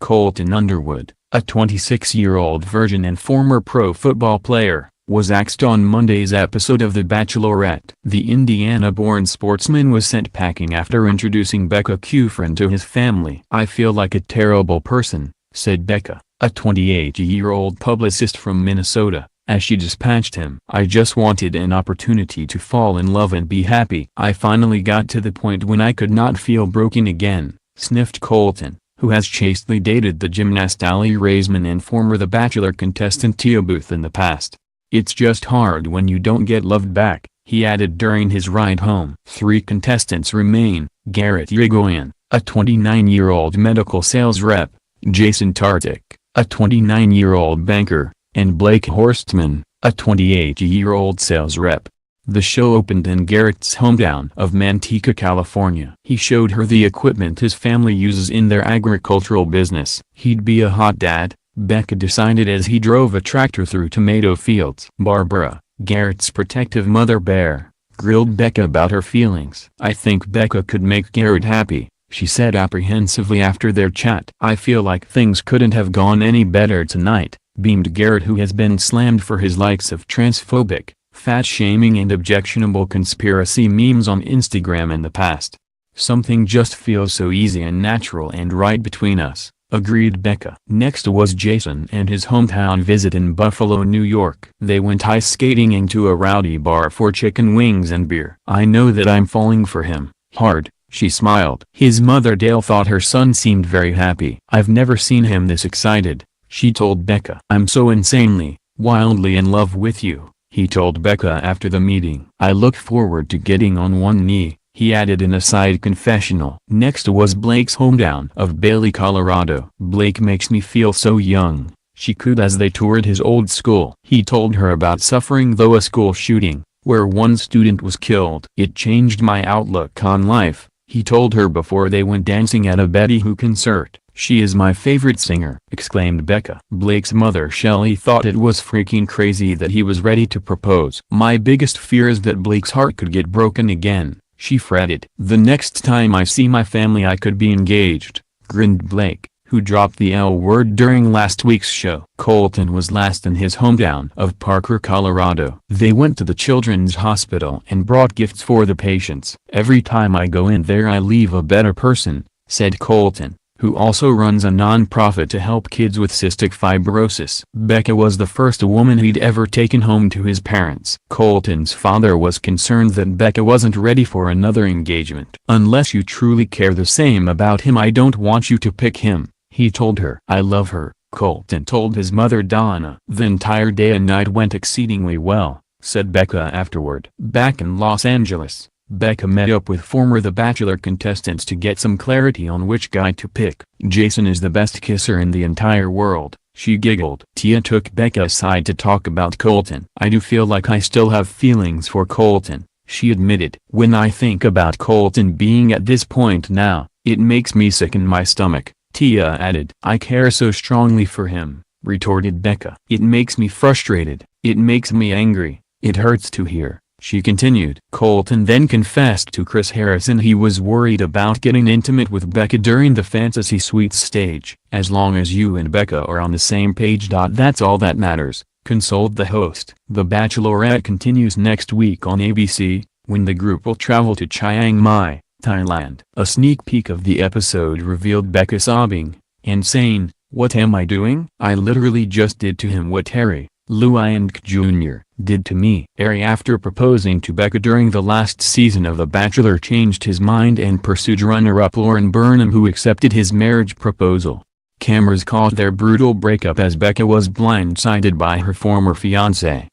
Colton Underwood, a 26-year-old virgin and former pro football player, was axed on Monday's episode of The Bachelorette. The Indiana-born sportsman was sent packing after introducing Becca Kufrin to his family. "I feel like a terrible person," said Becca, a 28-year-old publicist from Minnesota, as she dispatched him. "I just wanted an opportunity to fall in love and be happy. I finally got to the point when I could not feel broken again," sniffed Colton, who has chastely dated the gymnast Ali Raisman and former The Bachelor contestant Tia Booth in the past. "It's just hard when you don't get loved back," he added during his ride home. Three contestants remain: Garrett Irigoyen, a 29-year-old medical sales rep; Jason Tartick, a 29-year-old banker; and Blake Horstman, a 28-year-old sales rep. The show opened in Garrett's hometown of Manteca, California. He showed her the equipment his family uses in their agricultural business. He'd be a hot dad, Becca decided as he drove a tractor through tomato fields. Barbara, Garrett's protective mother bear, grilled Becca about her feelings. "I think Becca could make Garrett happy," she said apprehensively after their chat. "I feel like things couldn't have gone any better tonight," beamed Garrett, who has been slammed for his likes of transphobic, fat-shaming and objectionable conspiracy memes on Instagram in the past. "Something just feels so easy and natural and right between us," agreed Becca. Next was Jason and his hometown visit in Buffalo, New York. They went ice skating into a rowdy bar for chicken wings and beer. "I know that I'm falling for him, hard," she smiled. His mother Dale thought her son seemed very happy. "I've never seen him this excited," she told Becca. "I'm so insanely, wildly in love with you," he told Becca after the meeting. "I look forward to getting on one knee," he added in a side confessional. Next was Blake's hometown of Bailey, Colorado. "Blake makes me feel so young," she cooed as they toured his old school. He told her about suffering through a school shooting, where one student was killed. "It changed my outlook on life," he told her before they went dancing at a Betty Who concert. "She is my favorite singer," exclaimed Becca. Blake's mother Shelley thought it was freaking crazy that he was ready to propose. "My biggest fear is that Blake's heart could get broken again," she fretted. "The next time I see my family I could be engaged," grinned Blake, who dropped the L word during last week's show. Colton was last in his hometown of Parker, Colorado. "They went to the children's hospital and brought gifts for the patients. Every time I go in there I leave a better person," said Colton, who also runs a non-profit to help kids with cystic fibrosis. Becca was the first woman he'd ever taken home to his parents. Colton's father was concerned that Becca wasn't ready for another engagement. "Unless you truly care the same about him, I don't want you to pick him," he told her. "I love her," Colton told his mother Donna. "The entire day and night went exceedingly well," said Becca afterward. Back in Los Angeles, Becca met up with former The Bachelor contestants to get some clarity on which guy to pick. "Jason is the best kisser in the entire world," she giggled. Tia took Becca aside to talk about Colton. "I do feel like I still have feelings for Colton," she admitted. "When I think about Colton being at this point now, it makes me sick in my stomach," Tia added. "I care so strongly for him," retorted Becca. "It makes me frustrated, it makes me angry, it hurts to hear," she continued. Colton then confessed to Chris Harrison he was worried about getting intimate with Becca during the Fantasy Suites stage. "As long as you and Becca are on the same page, that's all that matters," consoled the host. The Bachelorette continues next week on ABC, when the group will travel to Chiang Mai, Thailand. A sneak peek of the episode revealed Becca sobbing and saying, "What am I doing? I literally just did to him what Harry, Luang Jr. did to me." Harry, after proposing to Becca during the last season of The Bachelor, changed his mind and pursued runner-up Lauren Burnham, who accepted his marriage proposal. Cameras caught their brutal breakup as Becca was blindsided by her former fiancé.